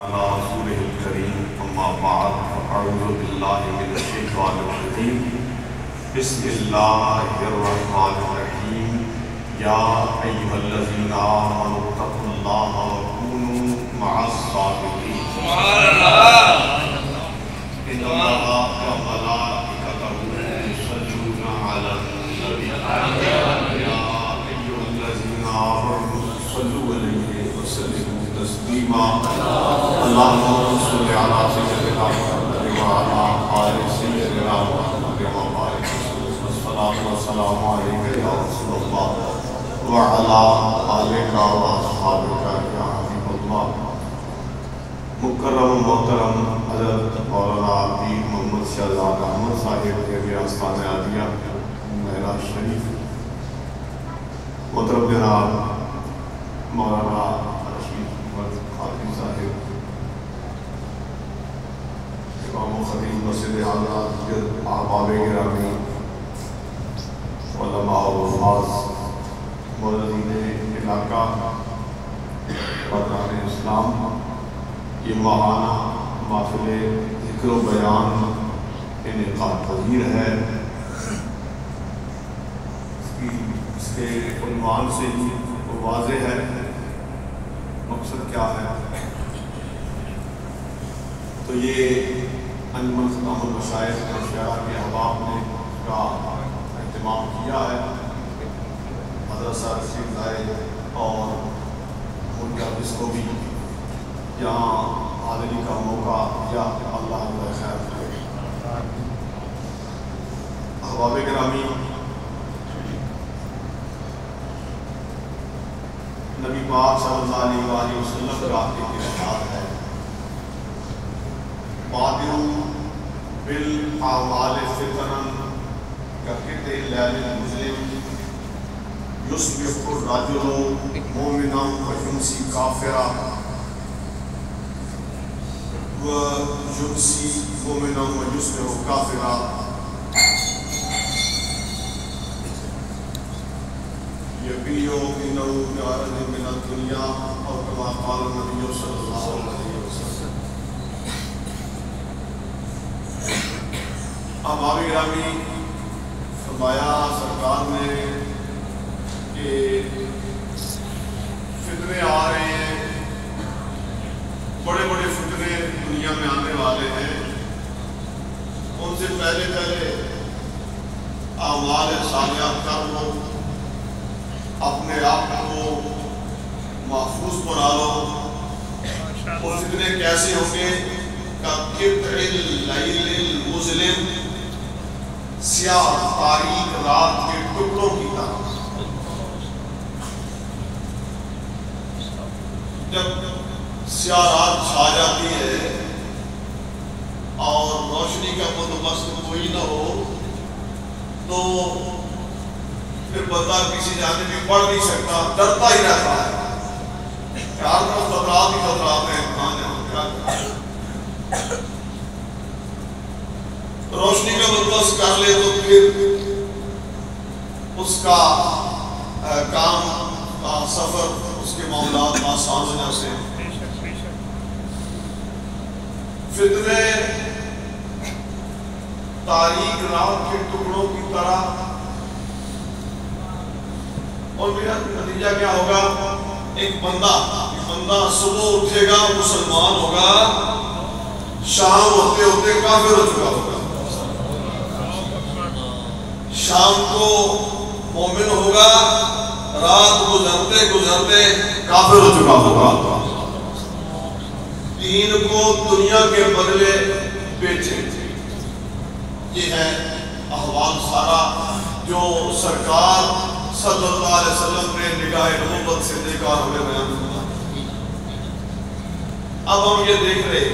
على رسوله الكريم أما بعد فأعوذ بالله من الشيطان الرجيم بسم الله الرحمن الرحيم يا أيها الذين آمنوا اتقوا الله وكونوا مع الصادقين سبحان الله إن الله وملائكته يصلون على النبي يا أيها الذين آمنوا صلوا عليه وسلموا تسليما اللهم صل على سيدنا محمد وعلى آل سيدنا محمد وبارك وسلم والصلاة والسلام عليك يا رسول الله وعلى آلك وأصحابك يا حبيب الله مکرم محترم حضرت مولانا پیر محمد شہزاد احمد صاحب کے آستانہ عالیہ معراج شریف محترم جناب مولانا صاحب امام و خطیب مسجد اعلیٰ احباب گرامی علماء و حفاظ معززین علاقہ ارکان اسلام یہ ماہانہ محفل ذکر و بیان انعقاد پذیر ہے اس کے عنوان سے ہی واضح ہے مقصد کیا ہے تو یہ انجمن خطام المشائخ اور شعراء کے احباب نے اس کا اہتمام کیا ہے حضرت صاحب رشید لائے اور ان کا جس کو بھی یہاں حاضری کا موقع دیا اللہ علیہ خیر کرے احباب گرامی نبی پاک صلی اللہ علیہ وسلم کا ایک ارشاد ہے بادروا بالاعمال فتنا كقطع الليل المظلم يصبح الرجل مؤمنا ويمسي كافرا ويمسي مؤمنا ويصبح كافرا يبيع منه بعرض من الدنيا او كما قال النبي صلى الله عليه وسلم احباب گرامی فرمایا سرکار نے کہ فتنے آ رہے ہیں بڑے بڑے فتنے دنیا میں آنے والے ہیں ان سے پہلے اعمال صالحہ کر لو اپنے آپ کو محفوظ بنا لو اور فتنے کیسے ہوں گے کقطع اللیل المظلم سیاہ تاریک رات کے ٹکڑوں کی طرح جب سیاہ رات چھا جاتی ہے اور روشنی کا بندوبست کوئی نہ ہو تو پھر بندہ کسی جانب بھی پڑھ نہیں سکتا ڈرتا ہی رہتا ہے چار کو خطرات ہی خطرات ہیں روشنی کا بندوبست کر لے تو پھر اس کا کام کا سفر اس کے معاملات آسان ہو جاتے ہیں فتنے تاریک رات کے ٹکڑوں کی طرح اور میرا نتیجہ کیا ہوگا ایک بندہ صبح اٹھے گا مسلمان ہوگا شام ہوتے ہوتے کافر ہو چکا ہوگا شام کو مومن ہوگا رات گزرتے گزرتے کافر ہو چکا ہوگا دین کو دنیا کے بدلے بیچے یہ ہے احوال سارا جو سرکار صلی اللہ علیہ وسلم نے نگاہ نبوت سے دیکھا اور ہمیں بیان کرنا اب ہم یہ دیکھ رہے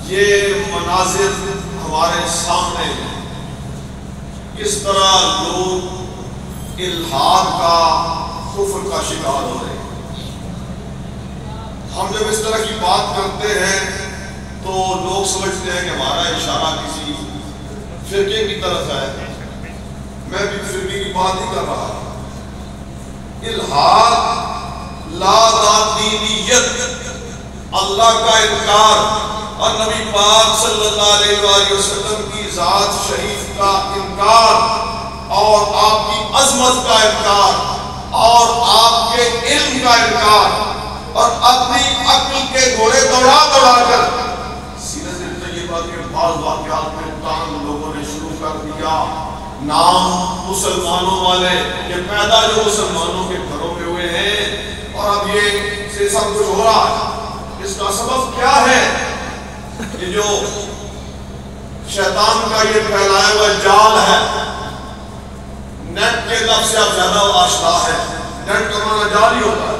یہ مناظر ہمارے سامنے کس طرح لوگ الحاد کا کفر کا شکار ہو رہے ہیں ہم جب اس طرح کی بات کرتے ہیں تو لوگ سمجھتے ہیں کہ ہمارا اشارہ کسی فرقے کی طرف ہے میں بھی فرقے کی بات ہی کر رہا الحاد لا دینیت، اللہ کا انکار، اور نبی پاک صلی اللہ علیہ وآلہ وسلم کی ذات شریف کا انکار، اور آپ کی عظمت کا انکار، اور آپ کے علم کا انکار، اور اپنی عقل کے گھوڑے دوڑا دوڑا کر سیرت طیبہ کے بعض واقعات میں تان لوگوں نے شروع کر دیا۔ نام مسلمانوں والے، یہ پیدا جو مسلمانوں کے گھروں میں ہوئے ہیں، اور اب یہ سے سب کچھ ہو رہا ہے۔ اس کا سبب کیا ہے؟ یہ جو شیطان کا یہ پھیلایا ہوا جال ہے، نیٹ کے لفظ سے اب زیادہ آشنا ہے، نیٹ کا معنی جال ہی ہوتا ہے۔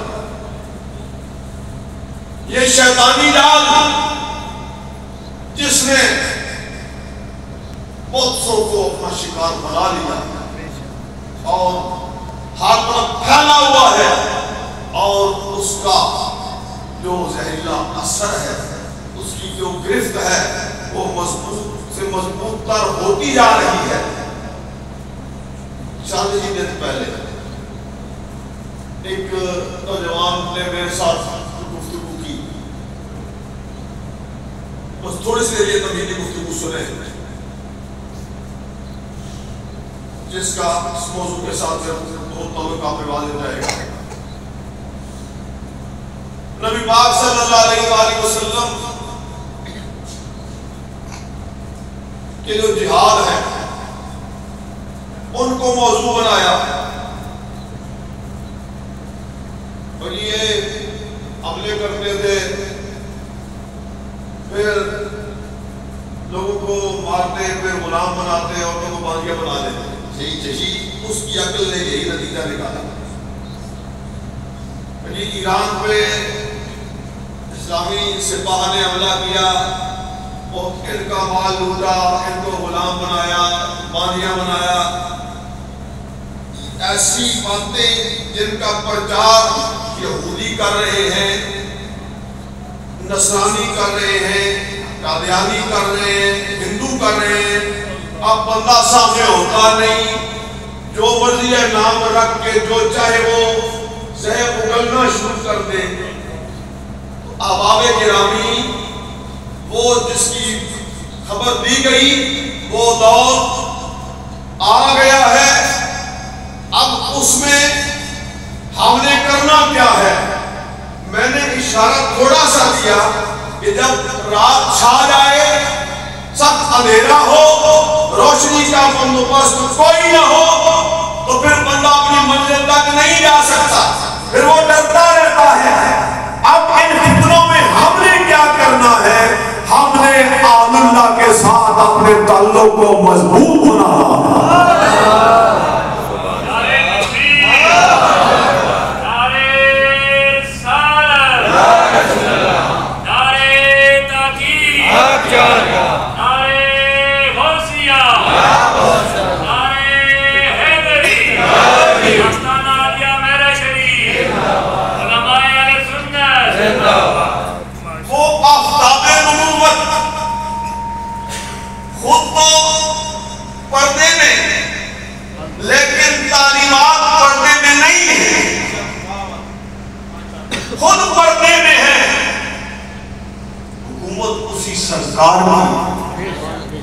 یہ شیطانی جال جس نے بہت سو کو اپنا شکار بنا لیا اور ہر طرف پھیلا ہوا ہے، اور اس کا جو زہریلا اثر ہے، اس کی جو گرفت ہے، وہ مضبوط سے مضبوط تر ہوتی جا رہی ہے۔ چند ہی دن پہلے ایک نوجوان نے میرے ساتھ گفتگو کی، بس تھوڑی سی دیر تمہیدی گفتگو سنے جس کا اس موضوع کے ساتھ بہت تعلق پہ واضح رہے گا۔ نبی پاک صلی اللہ علیہ وآلہ وسلم کہ جو جہاد ہے ان کو موضوع بنایا، اور یہ حملے کرتے تھے، پھر لوگوں کو مارتے، پھر غلام بناتے، عورتوں کو باندھیا بنا دیتے۔ یہی اس کی عقل نے یہی نتیجہ نکالا۔ ایران پہ اسلامی سپاہ نے حملہ کیا، ان کا مال لوٹا، ان کو غلام بنایا، باندھیا بنایا۔ ایسی باتیں جن کا پرچار یہودی کر رہے ہیں، نصرانی کر رہے ہیں، قادیانی کر رہے ہیں، ہندو کر رہے ہیں، اب بندہ سامنے ہوتا نہیں، جو مرضی ہے نام رکھ کے جو چاہے وہ زہر اگلنا شروع کر دے۔ احباب گرامی، وہ جس کی خبر دی گئی وہ دور آ گیا ہے، اب اس میں ہم نے کرنا کیا ہے؟ میں نے اشارہ تھوڑا سا دیا کہ جب رات چھا جائے، سخت اندھیرا ہو، روشنی کا بندوبست کوئی نہ ہو، تو پھر بندہ اپنی منزل تک نہیں جا سکتا، پھر وہ ڈرتا رہتا ہے۔ اب ان فتنوں میں ہم نے کیا کرنا ہے؟ ہم نے آل اللہ کے ساتھ اپنے تعلق کو مضبوط بنانا ہے۔ پردے میں، لیکن تعلیمات پردے میں نہیں ہے، خود پردے میں ہے۔ حکومت اسی سرکار کی،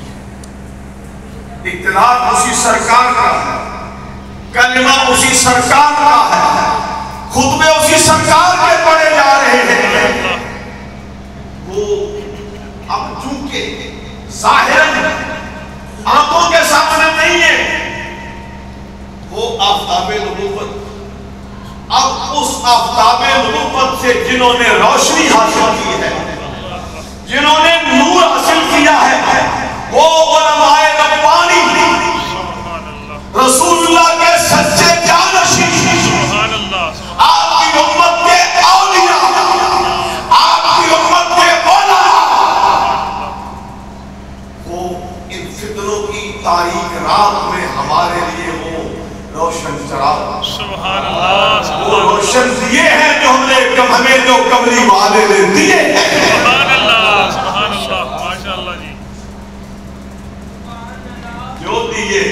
اقتدار اسی سرکار کا، کلمہ اسی سرکار کا ہے، خطبے اسی سرکار کے پڑھے جا رہے ہیں۔ وہ اب چونکہ ظاہراً آنکھوں کے سامنے نہیں ہے، وہ آفتاب نبوت، اب اس آفتاب نبوت سے جنہوں نے روشنی حاصل کی ہے، جنہوں نے نور حاصل کیا ہے، وہ علماء ربانی، رسول اللہ کے سچے جانشین، آپ کی امت کے اولیاء، آپ کی امت کے علماء، وہ ان فتنوں کی تاریک رات میں ہمارے لیے وہ روشن چراغ، سبحان اللہ، وہ روشن دیے ہیں جو ہمیں جو کملی والے نے دیے ہیں، سبحان اللہ، سبحان اللہ، ماشاءاللہ جی، جو دیے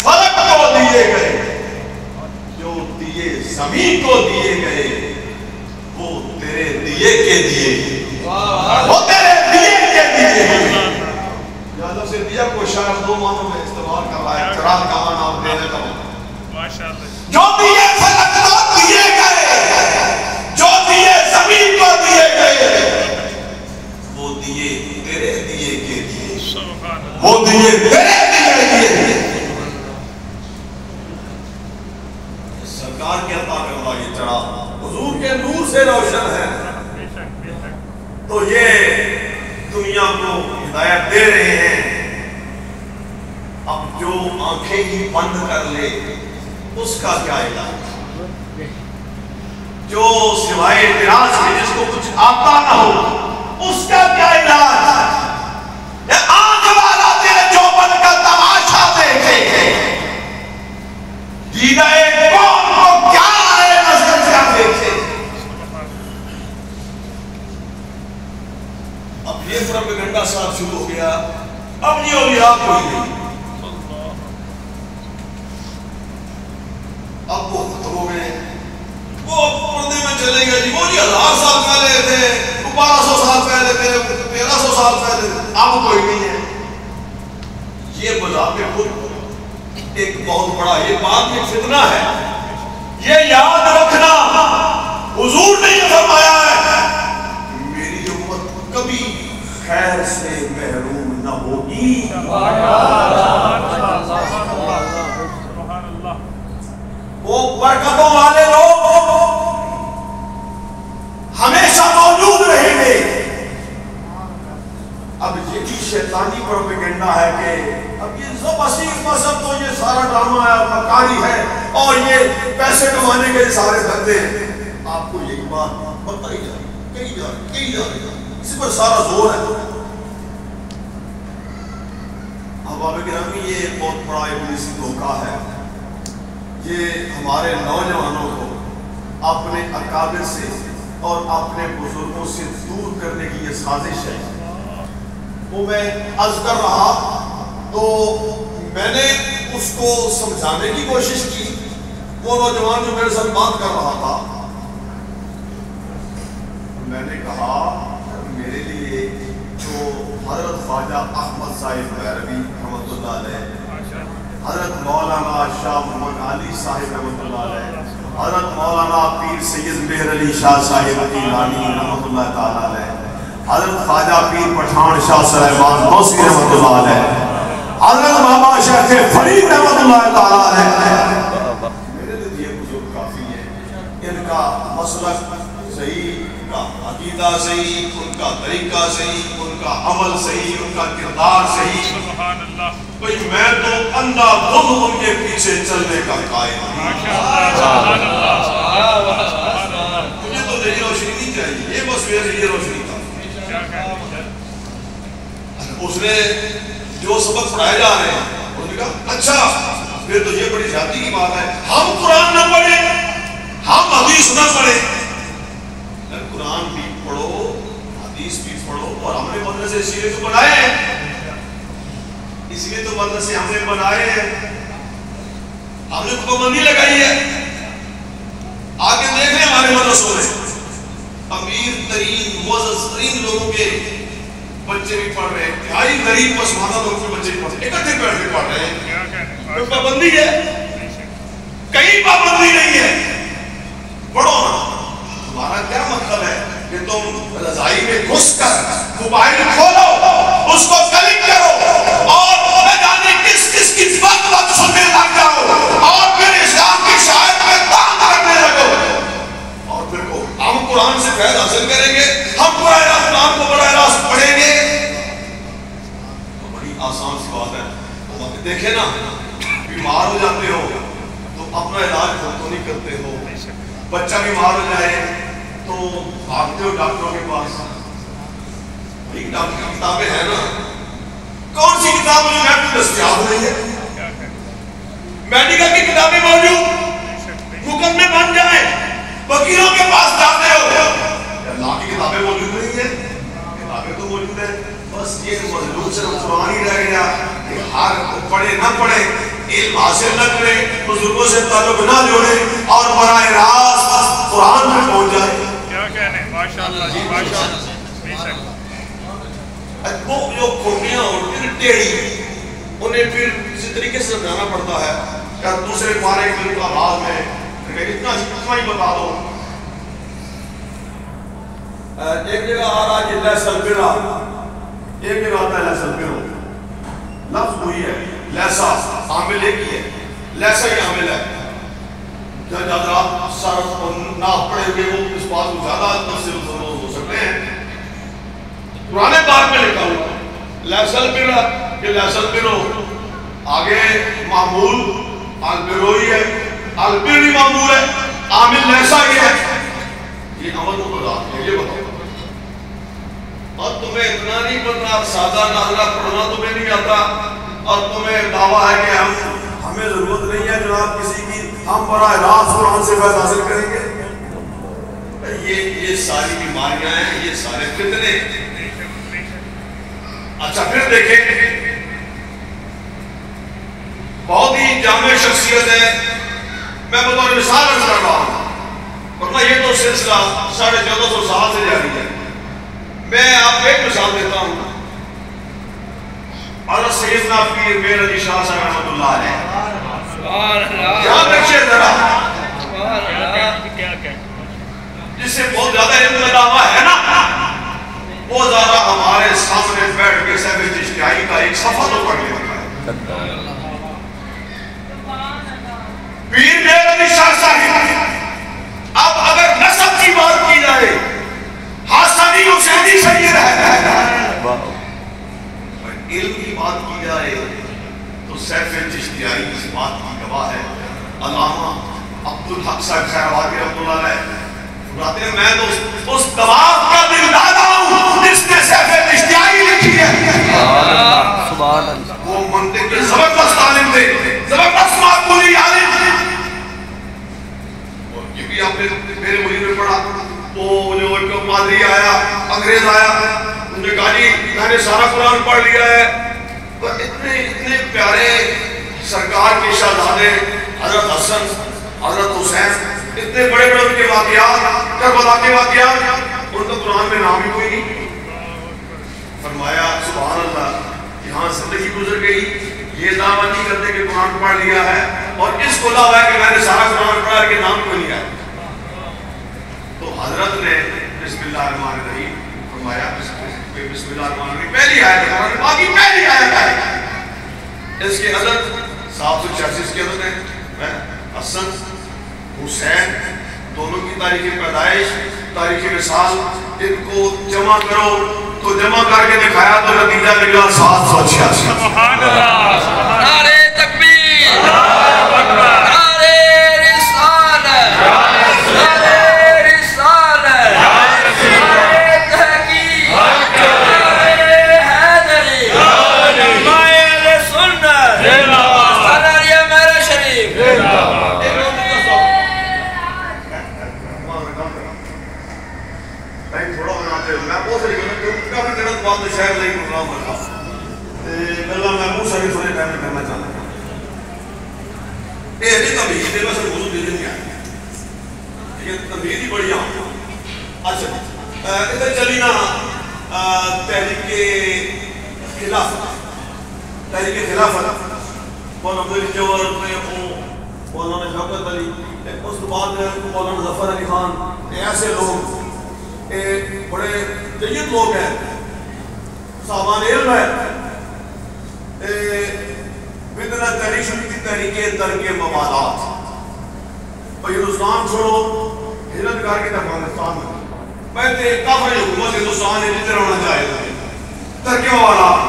فلک کو دیے گئے، جو دیے زمین کو دیے گئے، دیے کے دیے، وہ تیرے دیے کے دیے۔ یہاں سے دیا کو شاید دو معنوں میں استعمال کر رہا ہے، چراغ کا معنی اور دینے کا معنی۔ جو دیے فلک کو دیے گئے، جو دیے زمین کو دیے گئے، وہ دیے تیرے دیے کے دیے، وہ دیے تیرے دیے کے دیے۔ سرکار کے عطا کردہ یہ چراغ حضور کے نور سے روشن ہے، تو یہ دنیا کو ہدایت دے رہے ہیں۔ اب جو آنکھیں ہی بند کر لے اس کا کیا علاج؟ جو سوائے اعتراض کے جس کو کچھ آتا نہ ہو اس کا کیا علاج؟ یہ آنکھ والا تیرے چوبن کا تماشا دیکھے، دیدہ کون کو کیا ہے نظر کیا دیکھے۔ اب یہ پروپیگنڈا صاحب شروع ہو گیا، اب یہ اولیاء کوئی نہیں، اب وہ ختم ہو گئے، وہ پردے میں چلے گئے جی، وہ جی 1000 سال پہلے تھے، 1200 سال پہلے تھے، 1300 سال پہلے تھے، اب کوئی نہیں ہے۔ یہ بذات خود ایک بہت بڑا، یہ بات ایک فتنہ ہے، یہ یاد رکھنا حضور نے یہ فرمایا ہے میری امت کبھی خیر سے محروم نہ ہوگی۔ وہ برکتوں والے لوگ ہمیشہ موجود رہیں گے۔ اب یہی شیطانی پروپیگنڈا ہے کہ اب یہ سب مذہب تو یہ سارا ڈرامہ ہے، مکاری ہے، اور یہ پیسے کمانے کے سارے دھندے ہیں۔ آپ کو یہ بات بتائی جا رہی، کہی جا رہی، اسی پر سارا زور ہے۔ احباب گرامی، یہ بہت بڑا ابلیسی دھوکہ ہے، یہ ہمارے نوجوانوں کو اپنے اکابر سے اور اپنے بزرگوں سے دور کرنے کی یہ سازش ہے۔ وہ میں عرض کر رہا تو میں نے اس کو سمجھانے کی کوشش کی، وہ نوجوان جو میرے ساتھ بات کر رہا تھا، میں نے کہا میرے لیے جو حضرت خواجہ احمد صاحب بیروی رحمۃ اللہ علیہ، حضرت مولانا شاہ محمد علی صاحب رحمۃ اللہ علیہ، حضرت مولانا پیر سید مہر علی شاہ صاحب عیلانی رحمۃ اللہ تعالیٰ علیہ، حضرت خواجہ پیر پٹھان شاہ سلیمان موسی رحمۃ اللہ علیہ، حضرت بابا شیخ فرید رحمۃ اللہ تعالیٰ علیہ، میرے لیے یہ بزرگ کافی ہیں۔ ان کا مسلک صحیح، ان کا عقیدہ صحیح، ان کا طریقہ صحیح، ان کا عمل صحیح، ان کا کردار صحیح۔ بھئی میں تو اندھا دھند ان کے پیچھے چلنے کا قائل ہوں۔ مجھے تو نئی روشنی نہیں چاہیے، یہ بس میرے لیے روشنی تھا۔ اس نے جو سبق پڑھائے جا رہے ہیں انہوں نے کہا اچھا پھر تو یہ بڑی زیادتی کی بات ہے، ہم قرآن نہ پڑھیں، ہم حدیث نہ پڑھیں۔ قرآن بھی پڑھو، حدیث بھی پڑھو، اور ہم نے مدرسے اسی لیے تو بنائے ہیں، اس لیے تو مدرسے ہم نے بنائے ہیں، ہم نے پابندی لگائی ہے۔ آگے دیکھیں ہمارے مدرسوں میں امیر ترین معزز ترین لوگوں کے بچے بھی پڑھ رہے ہیں، انتہائی غریب پسماندہ لوگوں کے بچے بھی پڑھ رہے ہیں، اکٹھے بیٹھ کے پڑھ رہے ہیں۔ کوئی پابندی ہے؟ کہیں پابندی نہیں ہے، پڑھو نا۔ ہمارا کیا مطلب ہے کہ تم رضائی میں گھس کر موبائل کھولو، اس کو کلک کرو اور نہ جانے کس کس کی بات سننے لگ جاؤ، اور پھر اسلام کی شاعر میں تان کرنے لگو، اور پھر کو ہم قرآن سے فیض حاصل کریں گے، ہم قرآن کو براہ راست پڑھیں گے۔ تو بڑی آسان سی بات ہے۔ تو دیکھیں نا، بیمار ہو جاتے ہو تو اپنا علاج خود تو نہیں کرتے ہو، بچہ بیمار ہو جائے تو بھاگتے ہو ڈاکٹروں کے پاس۔ ایک ڈاکٹر کی کتابیں ہیں نا، کون سی کتاب مجھے نیٹ پہ دستیاب نہیں ہے؟ میڈیکل کی کتابیں موجود، مقدمے بن جائیں، وکیلوں کے پاس جاتے ہو، اللہ کی کتابیں موجود نہیں ہیں، کتابیں تو موجود ہیں، بس یہ مظلوم سے قرآن ہی رہ گیا کہ ہر پڑھے نہ پڑھے، علم حاصل نہ کرے، بزرگوں سے تعلق نہ جوڑے اور براہ راست قرآن میں پہنچ جائے۔ کیا کہنے، ماشاءاللہ۔ وہ جو کھوٹیاں ہوتی ہیں ٹیڑھی انہیں پھر اسی طریقے سے سمجھانا پڑتا ہے کہ دوسرے پارے کے کا راز میں اتنا ہی بتا دو. ایک جگہ آ رہا ہے لیسل برا، ایک جگہ آتا ہے لیسل برو، لفظ وہی ہے. لیسا عامل ایک ہی ہے، لیسا ہی عامل ہے. جب آپ صرف نہ پڑھے ہوئے وہ اس بات کو زیادہ تفصیل ہو سکتے ہیں. پرانے بات میں لکھا ہوا لیسل برا کہ لیسل برو آگے معمول البروئی ہے، البری معمول ہے، عامل لیسا ہی ہے. یہ عمل کو بتا دیں، یہ بتاؤ. اور تمہیں اتنا نہیں پتا، سادہ نازلہ پڑھنا تمہیں نہیں آتا، اور تمہیں دعویٰ ہے کہ ہمیں ضرورت نہیں ہے جناب کسی کی، ہم براہ راست قرآن سے فیض حاصل کریں گے. یہ ساری بیماریاں ہیں، یہ سارے فتنے. اچھا پھر دیکھیں، بہت ہی جامع شخصیت ہے. میں بطور مثال عرض کر رہا ہوں، ورنہ یہ تو سلسلہ 1450 سال سے جاری ہے. میں آپ کو ایک مثال دیتا ہوں. حضرت سیدنا پیر میر علی شاہ صاحب رحمۃ اللہ علیہ، یاد رکھیے ذرا، جس سے بہت زیادہ علم کا دعویٰ ہے نا، وہ ذرا ہمارے سامنے بیٹھ کے صاحب اشتہائی کا ایک صفحہ تو پڑھ لیتا ہے. پیر میر علی شاہ صاحب، اب اگر نسب کی بات کی جائے، حسنی حسینی سید ہے، علم کی بات کی جائے تو سیف چشتیائی اس بات کی گواہ ہے. علامہ عبدالحق صاحب خیروادی رحمۃ اللہ علیہ فرماتے ہیں میں تو اس گواہ کا دل دادا ہوں جس نے سیف چشتیائی لکھی ہے. وہ منطق کے زبردست عالم تھے، زبردست معقولی عالم. اور یہ بھی آپ نے میرے مہین میں پڑھا، وہ جو ایک پادری آیا، انگریز آیا، انہوں نے کہا جی میں نے سارا قرآن پڑھ لیا ہے. اتنے پیارے سرکار کے شہزادے حضرت حسن، حضرت حسین، اتنے بڑے بڑے ان کے واقعات، کربلا کے واقعات، ان کا قرآن میں نام ہی کوئی نہیں. فرمایا سبحان اللہ، یہاں زندگی گزر گئی، یہ دعویٰ نہیں کرتے کہ قرآن پڑھ لیا ہے، اور اس کو دعویٰ ہے کہ میں نے سارا قرآن پڑھا کہ نام کوئی نہیں آیا. تو حضرت نے بسم اللہ الرحمن الرحیم فرمایا، بسم اللہ الرحمن الرحیم پہلی آیت ہے، باقی پہلی آیت ہے. اس کی عدد 786 کی عدد ہے. حسن حسین دونوں کی تاریخ پیدائش، تاریخ وصال، ان کو جمع کرو تو جمع کر کے دکھایا تو نتیجہ نکلا 786. نعرہ تکبیر، نعرہ رسالت، نعرہ رسالت، نعرہ تحقیق، نعرہ حیدری، نعرہ سنت، نعرہ میرا شریف. میں بہت ساری کافی غلط بات تو شاید نہیں پروگرام کرتا، گلا میں بہت ساری تھوڑے ٹائم میں کرنا چاہتا ہوں. یہ نہیں تمہید ہے، بس موضوع دل نہیں آیا، لیکن تمہید ہی بڑی آؤں. اچھا ادھر چلی نا تحریک خلافت، تحریک خلافت، مولانا عبدالعلی جوہر میں ہوں، مولانا شوکت علی، اس کے بعد مولانا ظفر علی خان، ایسے لوگ بڑے جید لوگ ہیں، صاحبان علم ہے. بدنا تحریک شروع کی تحریک ترک موالات، اور ہندوستان چھوڑو، ہجرت کر کے افغانستان میں پہلے کافر حکومت ہندوستان نے جتنے ہونا چاہے ترک موالات.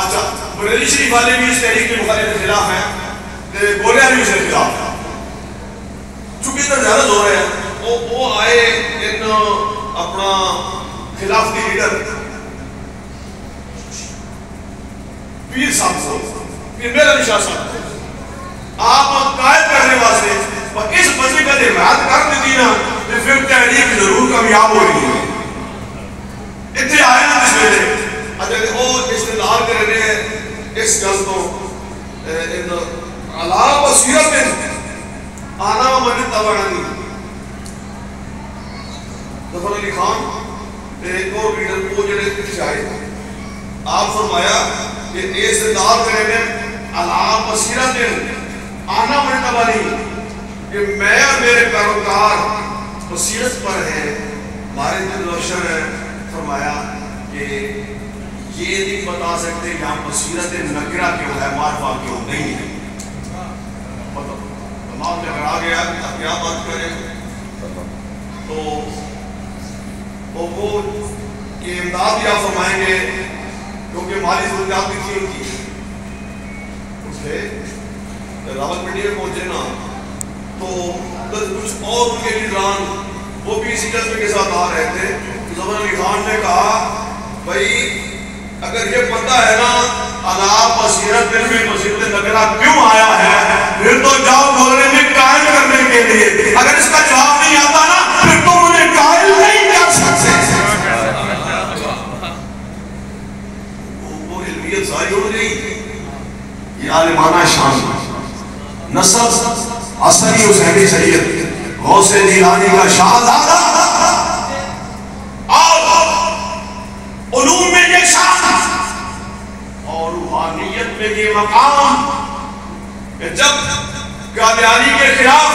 اچھا بریلی شریف والے بھی اس تحریک کے مخالف خلاف ہیں، گولیاں بھی اس کے خلاف ہیں. چونکہ ادھر زیادہ زور ہے، وہ آئے ان اپنا خلافتی لیڈر پیر صاحب کو، پیر میر علی شاہ صاحب کو آپ قائد کرنے واسطے اور اس مسئلے کا حمایت کر دیتی نا تو پھر تحریک ضرور کامیاب ہو رہی ہے. اتنے آئے نا اس ویلے اچھا وہ استدلال کر رہے ہیں اس گل تو علا بصیرت آنا من تبعنی. ظفر علی خان سے آئے آپ فرمایا کہ استدار کرنے علام بصیرت آنا مرتبہ نہیں کہ میں اور میرے پیروکار بصیرت پر ہیں، ہمارے دل روشن ہے. فرمایا کہ یہ نہیں بتا سکتے یہاں بصیرت نکرہ کیوں ہے، معرفہ کیوں نہیں ہے. دماغ میں اگر آ گیا اب کیا بات کریں. تو وہ یہ امداد بھی آپ فرمائیں گے کیونکہ مالی ضروریات بھی تھی ان کی. اس سے راول پنڈی میں پہنچے نا تو کچھ اور ان کے لیڈران وہ بھی اسی جذبے کے ساتھ آ رہے تھے. ظفر علی خان نے کہا بھائی اگر یہ پتہ ہے نا عذاب بصیرت دل میں بصیرت نکرہ کیوں آیا ہے، پھر تو جاؤ بولنے میں قائل کرنے کے لیے. اگر اس کا جواب نہیں آتا نا پھر تو مجھے قائل نہیں کر سکتے. وہ علمیت ظاہر ہو گئی. یہ عالمانہ شان نسب عصری حسینی سید غوث جیلانی کا شہزادہ اور علوم میں یہ شان اور روحانیت میں یہ مقام کہ جب قادیانی کے خلاف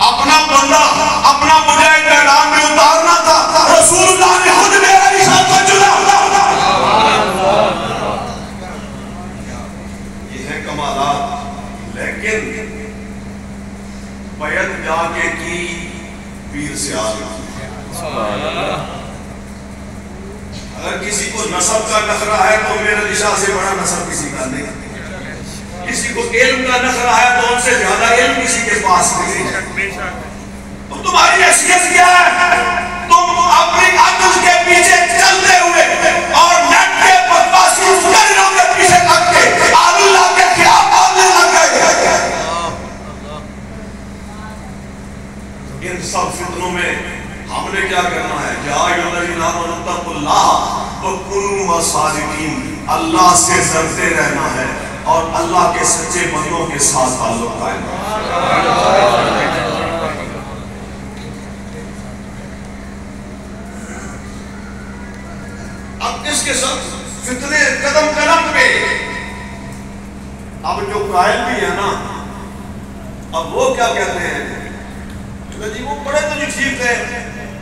اپنا بندہ اپنا مجاہد میدان میں اتارنا تھا، رسول اللہ نے خود میرا نشان کو چنا. یہ ہے کمالات. لیکن بیعت جا کے کی پیر سے آگے. اگر کسی کو نسب کا نخرہ ہے تو میرے نشاء سے بڑا نسب کسی کا نہیں. کسی کو علم کا نخرہ ہے تو ان سے زیادہ علم کسی کے پاس نہیں. تو تمہاری حیثیت کیا ہے؟ تم اپنی عقل کے پیچھے چلتے ہوئے اور نیٹ کے بدماشی کرنوں کے پیچھے لگ کے اللہ کے خلاف بولنے لگ گئے. ان سب فتنوں میں ہم نے کیا کرنا ہے؟ یا ایھاالذین آمنوا اتقوا اللہ وکونوا مع الصادقین. اللہ سے ڈرتے رہنا ہے اور اللہ کے سچے بندوں کے ساتھ تعلق قائم رکھنا. اب اس کے ساتھ فتنے قدم قدم پہ اب جو قائل بھی ہے نا اب وہ کیا کہتے ہیں جی وہ پڑھے تو نہیں ٹھیک ہے،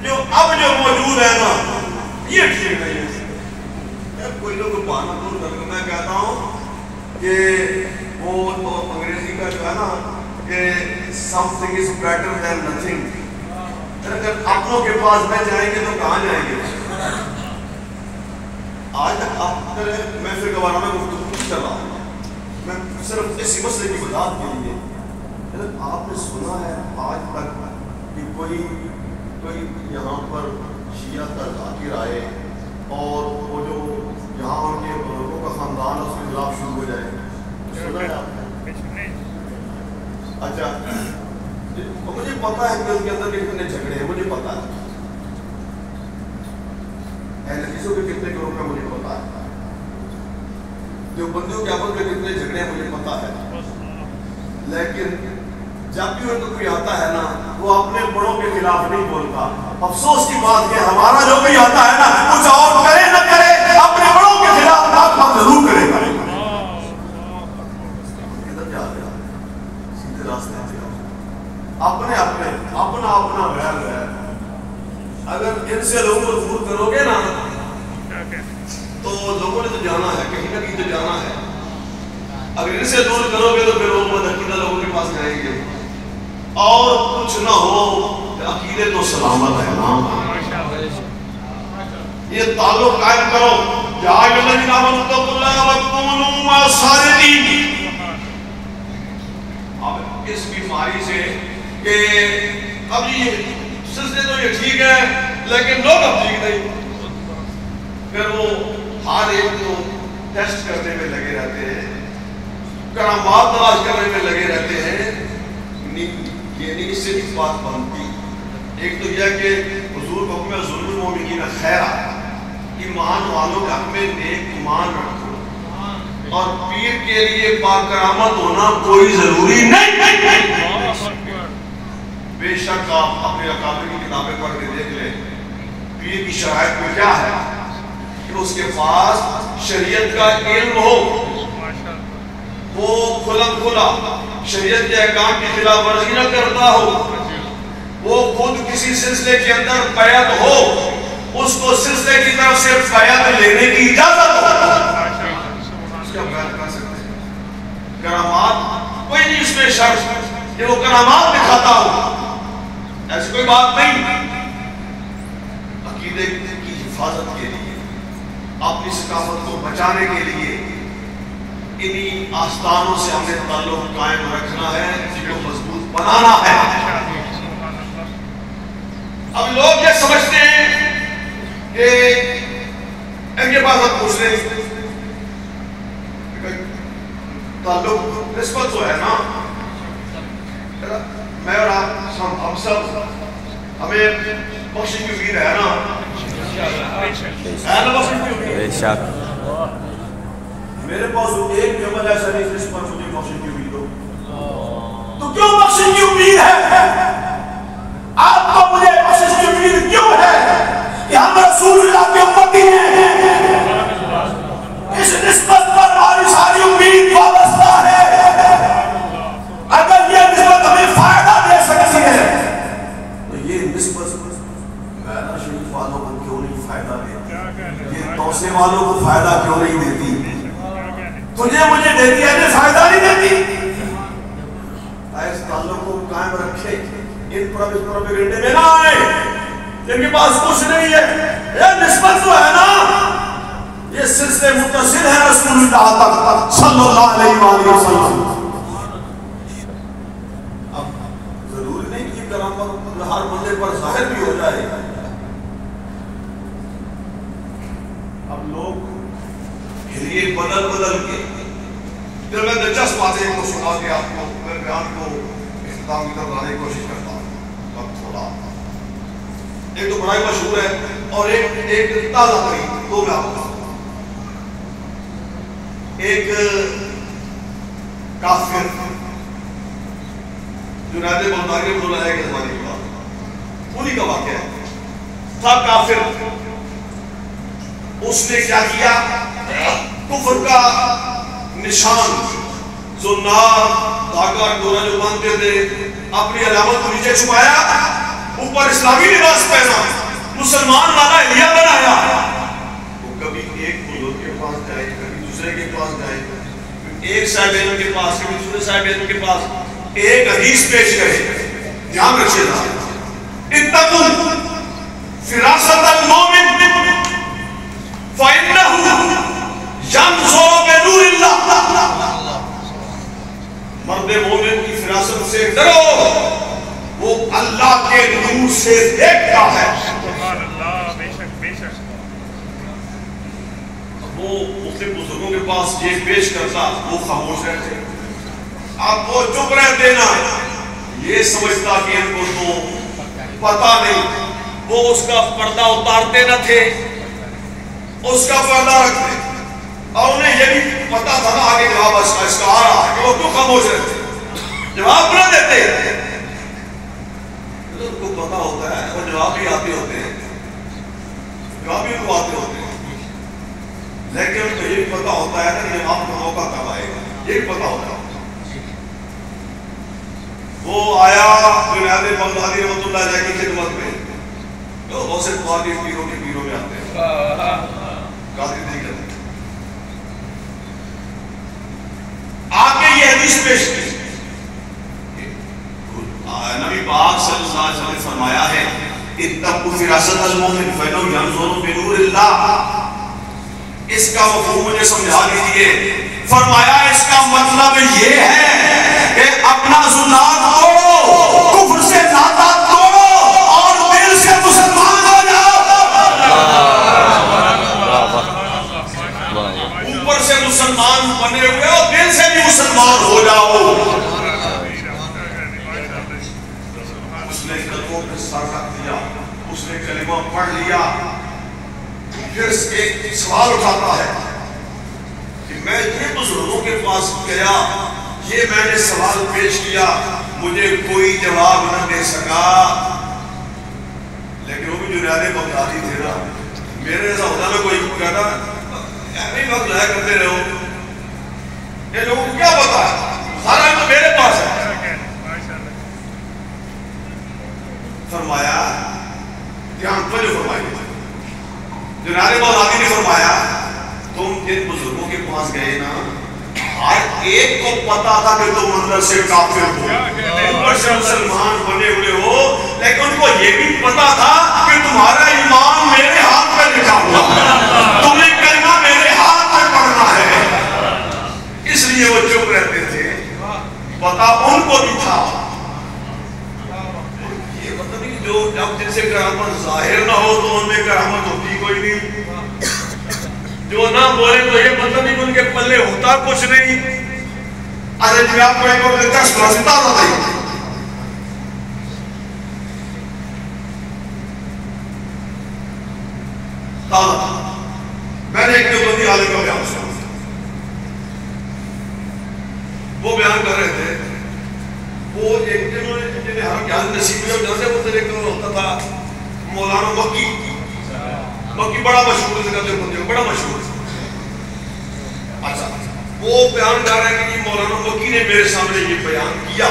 جو اب جو موجود ہے نا یہ ٹھیک نہیں ہے. کوئی لوگ بہانا دور کر کے میں کہتا ہوں کہ وہ انگریزی کا جو ہے نا کہ something is better than nothing. اگر اپنوں کے پاس میں جائیں گے تو کہاں جائیں گے؟ آج تک آپ محفل کے بارے میں گفتگو کر رہا ہوں، میں صرف اسی مسئلے کی وضاحت کے لیے. آپ نے سنا ہے آج تک کہ کوئی یہاں پر شیعہ کا ذاکر آئے اور وہ جو یہاں ان کے بزرگوں کا خاندان اس کے خلاف شروع ہو جائے؟ سنا ہے آپ نے؟ اچھا مجھے پتا ہے کہ ان کے اندر کتنے جھگڑے ہیں، مجھے پتا ہے اہل حدیثوں کے کتنے گروہ میں مجھے پتا ہے، جو بندیوں کے آپس میں کتنے جھگڑے ہیں مجھے پتا ہے. لیکن جب بھی ان کو کوئی آتا ہے نا وہ اپنے بڑوں کے خلاف نہیں بولتا. افسوس کی بات کہ ہمارا جو بھی آتا ہے نا کچھ اور کرے نہ کرے اپنے بڑوں کے خلاف بات ضرور کرے گا. ادھر جا رہے ہیں سیدھے راستے پہ اپنا غیر ہے. اگر ان سے لوگوں کو دور کرو گے نا تو لوگوں نے تو جانا ہے، کہیں نہ کہیں تو جانا ہے. اگر ان سے دور کرو گے تو پھر وہ عقیدہ لوگوں کے پاس جائیں گے اور کچھ نہ ہو. عقیدے تو سلامت ہے نا. یہ تعلق قائم کرو. یا ایھاالذین آمنوا اتقوا اللہ وکونوا مع الصادقین. اب اس بیماری سے کہ اب یہ سلسلے تو یہ ٹھیک ہے لیکن لوگ اب ٹھیک نہیں، پھر وہ ہر ایک کو ٹیسٹ کرنے میں لگے رہتے ہیں، کرامات تلاش کرنے میں لگے رہتے ہیں. یہ نہیں اس سے بھی بات بنتی. ایک تو یہ کہ حضور کو حکم ظلم المؤمنین خیرہ، ایمان والوں کے حق میں نیک ایمان رکھو اور پیر کے لیے باکرامت ہونا کوئی ضروری نہیں. بے شک آپ اپنے اکابر کی کتابیں پڑھ کے دیکھ لیں پیر کی شرائط میں کیا ہے. کہ اس کے پاس شریعت کا علم ہو، وہ کھلم کھلا شریعت کے احکام کی خلاف ورزی نہ کرتا ہو، وہ خود کسی سلسلے کے اندر بیعت ہو، اس کو سلسلے کی طرف سے بیعت لینے کی اجازت ہو، اس کا بیعت کر سکتے ہیں۔ کرامات کوئی نہیں اس میں شرط کہ وہ کرامات دکھاتا ہو، ایسی کوئی بات نہیں۔ عقیدے کی حفاظت کے لیے، اپنی ثقافت کو بچانے کے لیے انہی آستانوں سے ہمیں تعلق قائم رکھنا ہے، جن کو مضبوط بنانا ہے۔ اب لوگ یہ سمجھتے ہیں کہ ان کے پاس ہم پوچھ رہے ہیں تعلق نسبت تو ہے نا، میں اور آپ ہم سب ہمیں بخشش کی امید ہے نا، بے شک میرے پاس ایک جمل ایسا نہیں جس پر مجھے بخشش کی امید ہو، تو کیوں بخشش کی امید ہے؟ آپ کو مجھے بخشش کی امید کیوں ہے کہ ہم رسول اللہ کے امتی ہیں؟ اس نسبت پر ہماری ساری امید وابستہ ہے۔ اگر یہ نسبت ہمیں فائدہ دے سکتی ہے تو یہ نسبت میرا شریف والوں کو کیوں نہیں فائدہ دیتی؟ یہ توسے والوں کو فائدہ کیوں نہیں دیتی؟ تجھے مجھے دیتی ہے یہ فائدہ نہیں دیتی؟ اس تعلق کو قائم رکھے، ان پروپیگنڈے میں نہ آئے جن کے پاس کچھ نہیں ہے۔ یہ نسبت تو ہے نا، یہ سلسلے متصل ہے رسول اللہ تک صلی اللہ علیہ وآلہ وسلم۔ اب ضروری نہیں کہ کرامت ہر بندے پر ظاہر بھی ہو جائے۔ اب لوگ ہلیے بدل کے پھر میں دلچسپ باتیں کو سنا کے آپ کو میں بیان کو اختتام کی طرف لانے کی کوشش کرتا ہوں۔ وقت تھوڑا ایک تو بڑا ہی مشہور ہے اور ایک تازہ ترین، دو میں آپ کو ایک کافر جنید بغدادی رحمۃ اللہ علیہ کے زمانے کی بات، انہی کا واقعہ تھا۔ کافر اس نے کیا کیا، کفر کا نشان زنار دھاگا ڈورا جو باندھتے تھے اپنی علامت کو نیچے چھپایا، اوپر اسلامی لباس پہنا، مسلمان والا احلیہ بنایا۔ وہ کبھی ایک بزرگ کے پاس جائے، کبھی دوسرے کے پاس جائے، ایک صاحب کے پاس کبھی دوسرے صاحب کے پاس ایک حدیث پیش کرے۔ دھیان رکھیے گا، اتقوا فراست المومن فإنه ينظر بنور اللہ۔ مرد مومن کی فراست سے ڈرو، وہ اللہ کے نور سے دیکھتا ہے۔ سبحان اللہ، بے شک بے شک۔ وہ مختلف بزرگوں کے پاس یہ پیش کرتا، وہ خاموش رہتے، اب وہ چپ رہتے نا، یہ سمجھتا کہ ان کو تو پتہ نہیں، وہ اس کا پردہ اتارتے نہ تھے، اس کا پردہ رکھتے، اور انہیں یہ بھی پتا تھا نا آگے جواب اس کا آ رہا ہے کہ وہ کیوں خاموش رہتے، جواب نہ دیتے۔ ان کو پتا ہوتا ہے وہ جواب بھی آتے ہوتے ہیں، جواب بھی ان کو آتے ہوتے ہیں، لیکن ان کو یہ بھی پتا ہوتا ہے کہ جواب کا موقع کب آئے گا، یہ بھی پتا ہوتا ہے۔ وہ آیا جنید بغدادی رحمۃ اللہ علیہ کی خدمت میں، تو بہت سے قاضی پیروں کے پیروں میں آتے ہیں، قاضی نہیں کرتے، آگے یہ حدیث پیش کی، نبی پاک صلی اللہ علیہ وسلم نے فرمایا ہے اتقوا فراست المومن فإنه ينظر بنور اللہ۔ اس کا مفہوم مجھے سمجھا دیجئے۔ فرمایا اس کا مطلب یہ ہے کہ اپنا زنار توڑو، کفر سے ناتا توڑو اور دل سے مسلمان ہو جاؤ۔ اوپر سے مسلمان بنے ہوئے اور دل سے بھی مسلمان ہو جاؤ۔ اس نے قلبوں پہ سر رکھ دیا، اس نے کلمہ پڑھ لیا، پھر ایک سوال اٹھاتا ہے کہ میں اتنے بزرگوں کے پاس گیا، یہ میں نے سوال پیش کیا، مجھے کوئی جواب نہ دے سکا، لیکن وہ بھی جنید بغدادی تھے نا، میرے ایسا ہوتا میں کوئی کہتا ایسے وقت ضائع کرتے رہو، یہ لوگوں کو کیا پتا ہے، سارا تو میرے پاس ہے۔ فرمایا دھیان تو جو فرمائی جناب مولانا نے فرمایا تم جن بزرگوں کے پاس گئے نا، ہر ایک کو پتا تھا کہ تم اندر سے کافر ہو، اوپر سے مسلمان بنے ہوئے ہو، لیکن ان کو یہ بھی پتا تھا کہ تمہارا ایمان میرے ہاتھ پہ لکھا ہوا، تمہیں کلمہ میرے ہاتھ پہ پڑھنا ہے، اس لیے وہ چپ رہتے تھے۔ پتا ان کو بھی تھا، یہ مطلب نہیں جو جب جن سے کرامت ظاہر نہ ہو تو ان میں کرامت ہوتی کوئی نہیں، جو نہ بولے تو یہ مطلب نہیں ان کے پلے ہوتا کچھ نہیں۔ اچھا جی آپ کو ایک اور دلچسپ راستا بتائیے، میں نے ایک دیوبندی عالم کا بیان سنا، وہ بیان کر رہے تھے، وہ ایک جنہوں نے جنہیں ہر جان نصیب ہوئی، جہاں سے وہ طریقہ ہوتا تھا مولانا مکی، مکی بڑا مشہور ہے، دیوبندی بڑا مشہور ہے۔ اچھا وہ بیان کر رہے ہیں کہ مولانا مکی نے میرے سامنے یہ بیان کیا،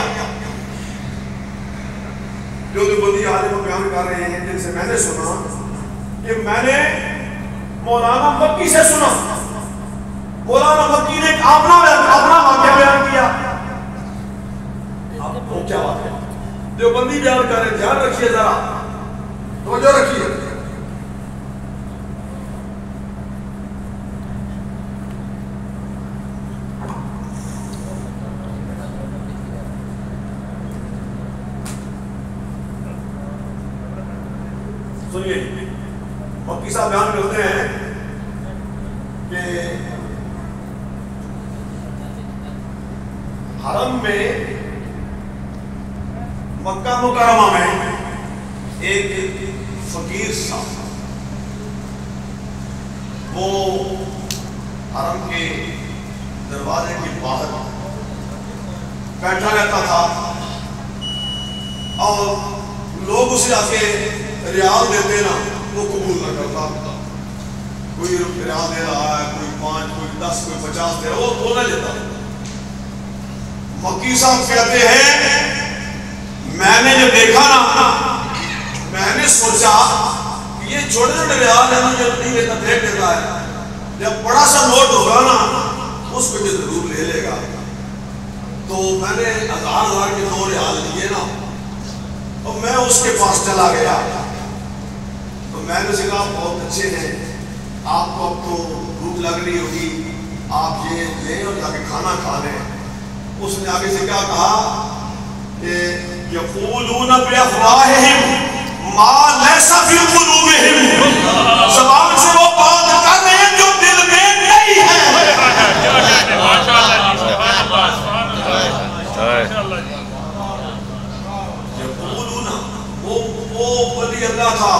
جو دیوبندی عالم بیان کر رہے ہیں جن سے میں نے سنا کہ میں نے مولانا مکی سے سنا، مولانا مکی نے اپنا واقعہ بیان کیا۔ اب وہ کیا بات ہے دیوبندی بیان کر رہے ہیں، دھیان رکھیے ذرا، توجہ رکھیے۔ سنیے مکی صاحب بیان کرتے ہیں کہ حرم میں مکہ مکرمہ میں ایک فقیر صاحب وہ حرم کے دروازے کے باہر بیٹھا رہتا تھا اور لوگ اسے آ کے ریال دیتے نا وہ قبول نہ کرتا، کوئی ریال دے رہا ہے، کوئی 5 کوئی 10 کوئی 50 دے رہا، وہ نہ لیتا۔ مکی صاحب کہتے ہیں میں نے جب دیکھا نا میں نے سوچا کہ یہ چھوٹے چھوٹے ریال ہے نا جو نہیں لیتا دے دیتا ہے، جب بڑا سا نوٹ ہوگا نا اس کو جو ضرور لے لے گا۔ تو میں نے 1000 کے 2 ریال لیے نا اور میں اس کے پاس چلا گیا، تو میں نے کہا بہت اچھے ہیں، آپ کو اب تو بھوک لگ رہی ہوگی، آپ یہ لیں اور جا کے کھانا کھا لیں۔ اس نے آگے سے کیا کہا کہ یقولون بافواہہم ما لیس فی قلوبہم، زبان سے وہ بات کر رہے ہیں جو دل میں نہیں ہے۔ یقولون وہ ولی اللہ تھا،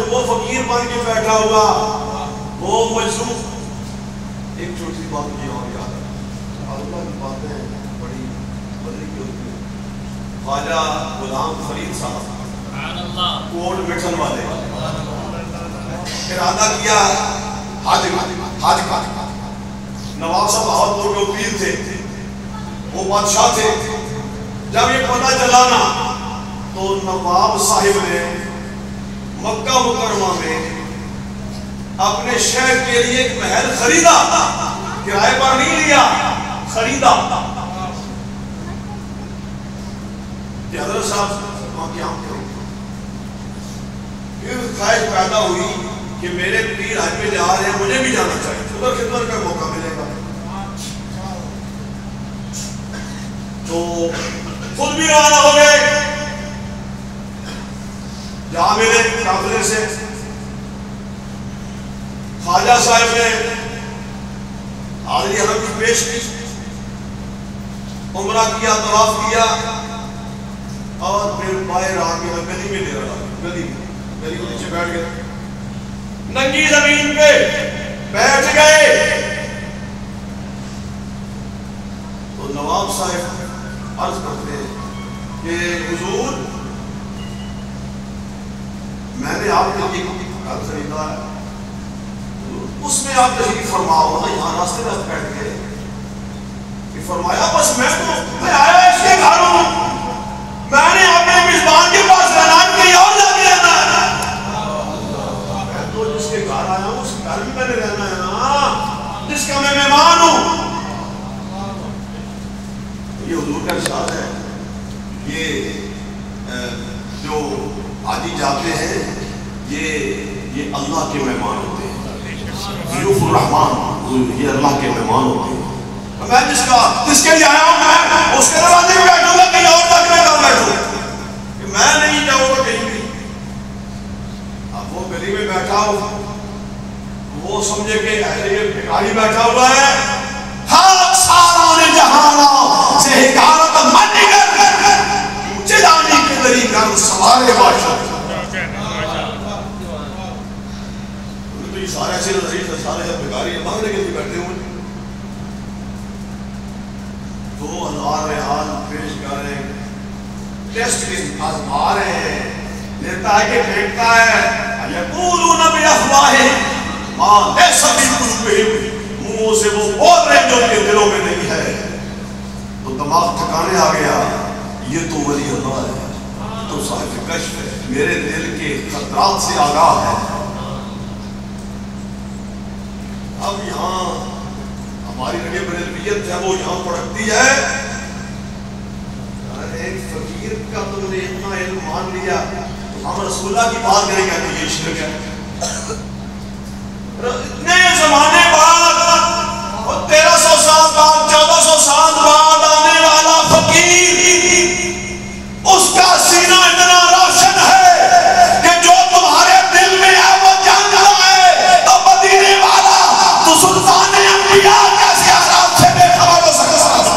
وہ فقیر بن کے بیٹھا ہوا، وہ مجذوب۔ ایک چھوٹی سی بات مجھے اور یاد ہے، اللہ کی باتیں بڑی بدلی کی ہوتی ہیں۔ خواجہ غلام فرید صاحب کوٹ مٹھن والے ارادہ کیا حج کا، نواب صاحب بہاولپور کے وکیل تھے، وہ بادشاہ تھے۔ جب یہ پتہ چلا نا تو نواب صاحب نے مکہ مکرمہ میں اپنے شہر کے لیے ایک محل خریدا، کرائے پر نہیں لیا، خریدا کہ حضرت صاحب وہاں قیام کرو۔ پھر خواہش پیدا ہوئی کہ میرے پیر حج پہ جا رہے ہیں، مجھے بھی جانا چاہیے، ادھر خدمت کا موقع ملے گا۔ تو خود بھی روانہ ہو گئے، جہاں میرے قافلے سے خواجہ صاحب نے حاضری حرم کی پیش کی، عمرہ کیا، طواف کیا، اور پھر باہر آ کے گلی میں لے رہا، گلی کے نیچے بیٹھ گئے، ننگی زمین پہ بیٹھ گئے۔ تو نواب صاحب عرض کرتے ہیں کہ حضور میں نے آپ کے لیے گھر خریدا ہے، اس میں آپ تشریف فرماؤ نا، یہاں راستے میں بیٹھ گئے کہ فرمایا بس میں آیا اس کے گھر ہوں، میں نے اپنے میزبان کے پاس رہنا ہے، کہیں اور جا کے رہنا ہے۔ میں تو جس کے گھر آیا ہوں اس گھر میں نے رہنا ہے نا، جس کا میں مہمان ہوں۔ یہ حضور کا ارشاد ہے، یہ جو حاجی جاتے ہیں یہ اللہ کے مہمان ہوتے ہیں، ضیوف الرحمان، یہ اللہ کے مہمان ہوتے ہیں۔ میں جس کے لیے آیا ہوں میں اس کے دروازے میں بیٹھوں گا، کہیں اور تک میں کر بیٹھوں کہ میں نہیں جاؤں گا کہیں بھی۔ اب وہ گلی میں بیٹھا ہو، وہ سمجھے کہ یہ بھکاری بیٹھا ہوا ہے، ہاں ساران جہانا سے حکارت منی کر مجھے جانی کے دری کر سوارے باشا۔ تو یہ سارے ایسے رضیز سارے بھکاری مانگنے کے لیے بیٹھے ہوئے، 2000 ریال پیش کریں، ٹیسٹ کی آزما رہے ہیں، لیتا ہے کہ پھینکتا ہے، یقولون بافواہہم ما لیس فی قلوبہم، منہوں سے وہ بول رہے ہیں جو ان کے دلوں میں نہیں ہے۔ تو دماغ ٹھکانے آ گیا، یہ تو ولی اللہ ہے، تو صاحب کشف ہے، میرے دل کے خطرات سے آگاہ ہے۔ اب یہاں ہماری رگے بریلویت ہے وہ یہاں پڑکتی ہے، ایک فقیر کا تم نے اتنا علم مان لیا، ہم رسول اللہ کی بات کریں گے کہ یہ شرک ہے۔ اتنے زمانے بعد، 1300 سال بعد، 1400 سال بعد آنے والا فقیر، اس کا سینہ اتنا روشن ہے کہ جو تمہارے دل میں ہے وہ جانتا ہے، تو مدینے والا تو سلطان انبیاء کیسے عذاب سے بے خبر ہو سکتا ہے؟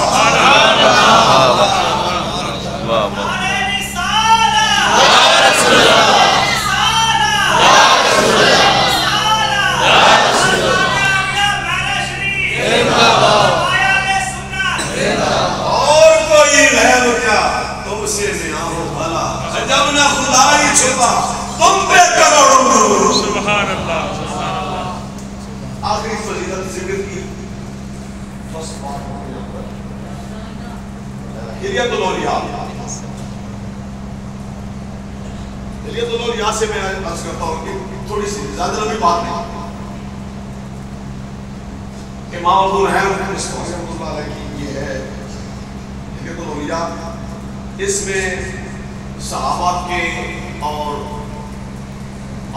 اور کوئی غیر کیا تم سے نیا ہو بھلا، جب نہ خدا ہی چھپا تم پہ کروڑوں۔ سبحان اللہ، سبحان اللہ۔ آخری فضیلت ذکر کی ہلیت الاولیاء، ہلیت الاولیاء سے میں عرض کرتا ہوں کہ تھوڑی سی زیادہ لمبی بات نہیں، امام ابو الہیم اس رحمۃ اللہ علیہ کی یہ ہے ہلیت الاولیاء، اس میں صحابہ کے اور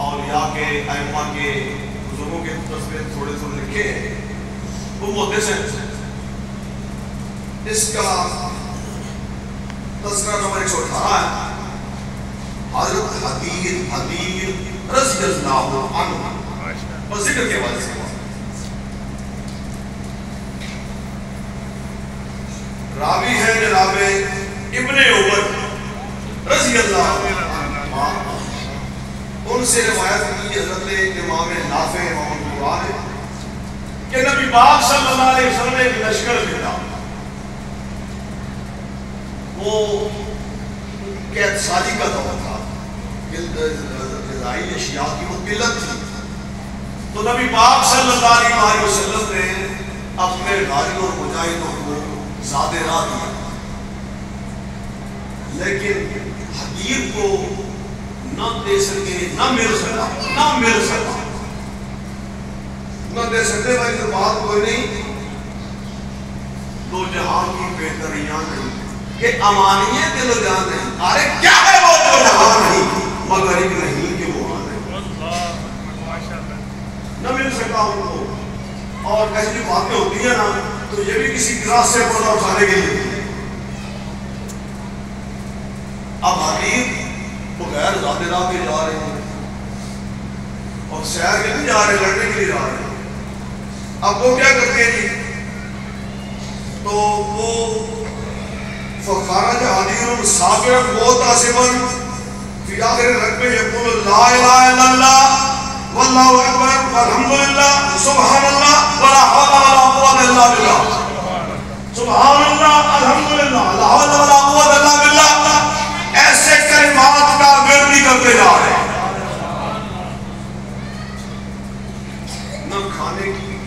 اولیاء کے ائمہ کے بزرگوں کے تصویر تھوڑے تھوڑے لکھے ہیں، وہ محدث ہیں۔ اس کا تذکرہ نمبر 118 ہے، حضرت حدید رضی اللہ عنہ، اور ذکر کے بعد سے راوی ہے جناب ابن عمر رضی اللہ عنہ، ان سے روایت کی حضرت امام نافع امام القرآن کہ نبی پاک صلی اللہ علیہ وسلم نے ایک لشکر بھیجا، وہ قید سالی کا دور تھا، غذائی اشیاء کی وہ قلت تھی، تو نبی پاک صلی اللہ علیہ وسلم نے اپنے غازیوں اور مجاہدوں کو زیادہ راہ دیا، لیکن حقیر کو نہ دے سکے، نہ مل سکا، نہ دے سکتے۔ بھائی تو بات کوئی نہیں، دو جہان کی بہتریاں نہیں کہ امانی دل و جان نہیں، ارے کیا ہے وہ دو جہان نہیں مگر ایک نہیں کہ وہ آن ہے، نہ مل سکا ان کو۔ اور ایسی باتیں ہوتی ہیں نا تو یہ بھی کسی گلاس سے پردہ اٹھانے کے لیے، اب حقیر بغیر زیادہ راہ کے جا رہے ہیں اور سیر کے نہیں جا رہے، لڑنے کے لیے جا رہے ہیں۔ اب وہ کیا کرتے ہیں جی، تو وہ فخارہ جہادیر صابر موتاسمن فی آخر رکبے یقول لا الہ الا اللہ واللہ اکبر والحمدللہ سبحان اللہ ولا حول ولا قوت الا باللہ، سبحان اللہ الحمدللہ لا حول ولا قوت الا باللہ، ایسے کلمات کا ورد کرتے جا رہے ہیں۔ نہ کھانے کی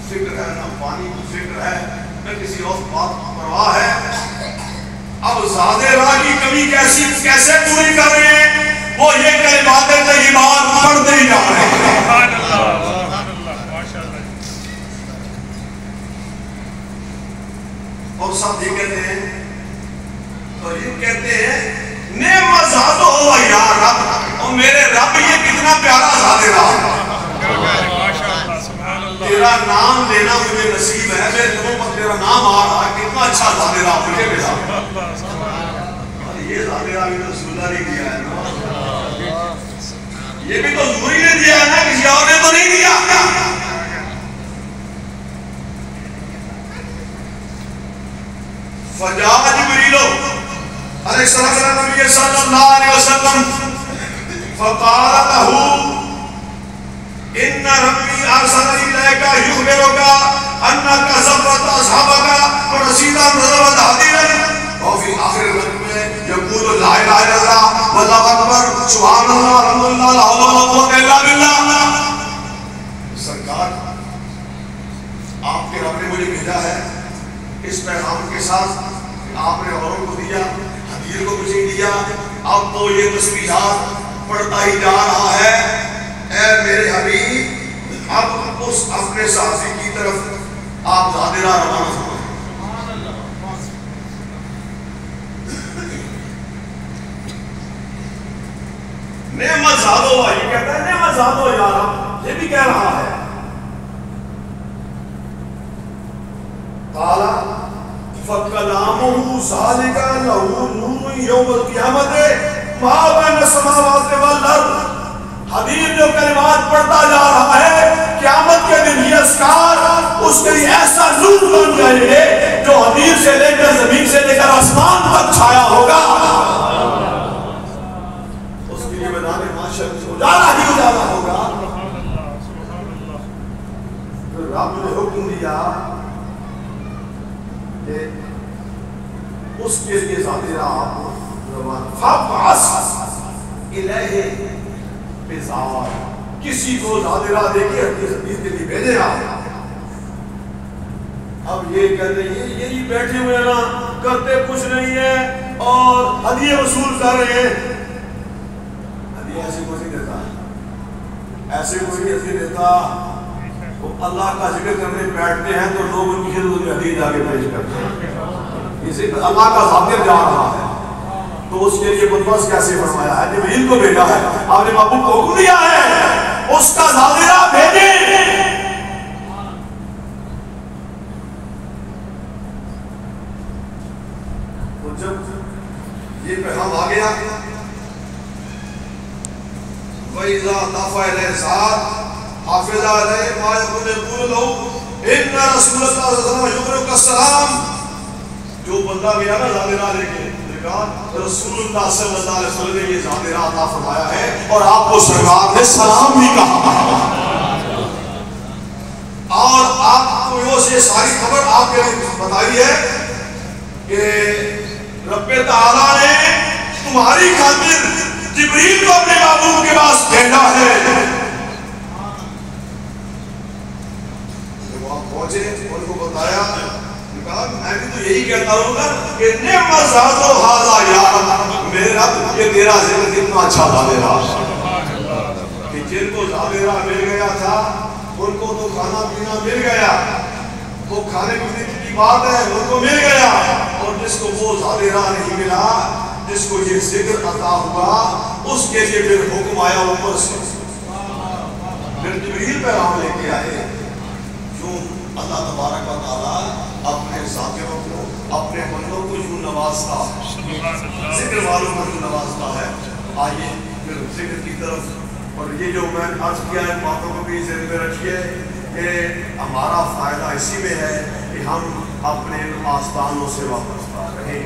فکر ہے، نہ پانی کی فکر ہے، نہ کسی اور بات کی پرواہ ہے۔ اب زادے راہ کی کمی کیسے پوری کر رہے ہیں؟ وہ یہ کلمات طیبات پڑھتے ہی جا رہے ہیں۔ سبحان اللہ، سبحان اللہ، ماشاءاللہ۔ اور ساتھ یہ کہتے ہیں، اور یہ کہتے ہیں نعم زادو ہوا یا رب، اور میرے رب یہ کتنا پیارا زادے راہ، ماشاءاللہ، سبحان اللہ۔ تیرا نام لینا مجھے نصیب ہے، میرے لبوں پر تیرا نام آ رہا ہے، کتنا اچھا زادے راہ مجھے ملا۔ یہ زادے راہ بھی تو رسول اللہ نے دیا ہے نا، یہ بھی تو حضور نے دیا ہے نا، کسی اور نے تو نہیں دیا۔ فجاء جبریل علیہ السلام علی نبی صلی اللہ علیہ وسلم فقال له ان ربی ارسلنی الیک یخبرک انک زبرت اصحابک ورسیدا نظرت حدیرا وفی آخر الوقت میں یقول لا الہ الا اللہ واللہ اکبر سبحان اللہ الحمدللہ لا حول ولا قوۃ الا باللہ۔ سرکار آپ کے رب نے مجھے بھیجا ہے اس پیغام کے ساتھ، آپ نے اوروں کو دیا، حدیر کو مجھے دیا، اب تو یہ تسبیحات پڑھتا ہی جا رہا ہے۔ اے میرے حبیب، اب اس اپنے ساتھی کی طرف آپ زادے راہ روانہ فرمائیں۔ نعمت زادو، یہ کہتا ہے نعمت زادو یا رب، یہ بھی کہہ رہا ہے۔ قال فَكَلَامُهُ ذَلِكَ لَهُ نُورٌ يَوْمَ الْقِيَامَةِ مَا بَيْنَ السَّمَاوَاتِ وَالْأَرْضِ۔ حبیب جو کلمات پڑھتا جا رہا ہے، قیامت کے دن یہ اذکار اس کے لیے ایسا نور بن جائے گے جو حبیب سے لے کر زمین سے لے کر آسمان تک چھایا ہوگا۔ اس کے لیے میدان محشر میں اجالا ہی اجالا ہوگا۔ پھر رب نے حکم دیا کہ اس کے لیے زادے راہ فَابْعَثْ إِلَيْهِ بِزَارٍ، کسی کو زادے راہ دے کے حدیث کے لیے بھیجے آپ۔ اب یہ کہتے ہیں یہی بیٹھے ہوئے نا، کرتے کچھ نہیں ہے اور ہدیے وصول کر رہے ہیں۔ ہدیے ایسے کوئی نہیں دیتا، ایسے کوئی نہیں ہدیے دیتا۔ وہ اللہ کا ذکر کرنے بیٹھتے ہیں تو لوگ ان کی خدمت میں حدیث آگے پیش کرتے ہیں، اسے اللہ کا ذاکر جا رہا ہے تو اس کے لیے بندوبست کیسے فرمایا ہے؟ جبریل کو بھیجا ہے، آپ نے محبوب کو حکم دیا ہے اس کا زادے راہ بھیجیں۔ تو جب یہ پیغام آ گیا وَإِذَا دَفَعَ الْإِنسَانُ حافظ علیہ ما یقول یقول لو ان رسول اللہ صلی اللہ علیہ وسلم یقرئک السلام، جو بندہ گیا نا زادے راہ لے کے، رسول اللہ صلی اللہ علیہ وسلم نے یہ زادے راہ عطا فرمایا ہے اور آپ کو سرکار نے سلام بھی کہا، اور آپ کو یہ ساری خبر آپ کے لیے بتائی ہے کہ رب تعالیٰ نے تمہاری خاطر جبریل کو اپنے محبوب کے پاس بھیجا ہے۔ پہنچے ان کو بتایا، کہا میں بھی تو یہی کہتا ہوں گا کہ نعمت زادو ھذا یا رب، میرے رب یہ تیرا ذکر کتنا اچھا زادے راہ کہ جن کو زادے راہ مل گیا تھا ان کو تو کھانا پینا مل گیا، وہ کھانے پینے کی بات ہے ان کو مل گیا، اور جس کو وہ زادے راہ نہیں ملا، جس کو یہ ذکر عطا ہوا، اس کے لیے پھر حکم آیا اوپر سے، پھر جبریل پیغام لے کے آئے۔ اللہ تبارک و تعالیٰ اپنے ذاکروں کو، اپنے بندوں کو یوں نوازتا ہے، ذکر والوں کو یوں نوازتا ہے۔ آئیے پھر ذکر کی طرف، اور یہ جو میں عرض کیا ہے باتوں کو بھی ذہن میں رکھیے کہ ہمارا فائدہ اسی میں ہے کہ ہم اپنے آستانوں سے واپس رہیں۔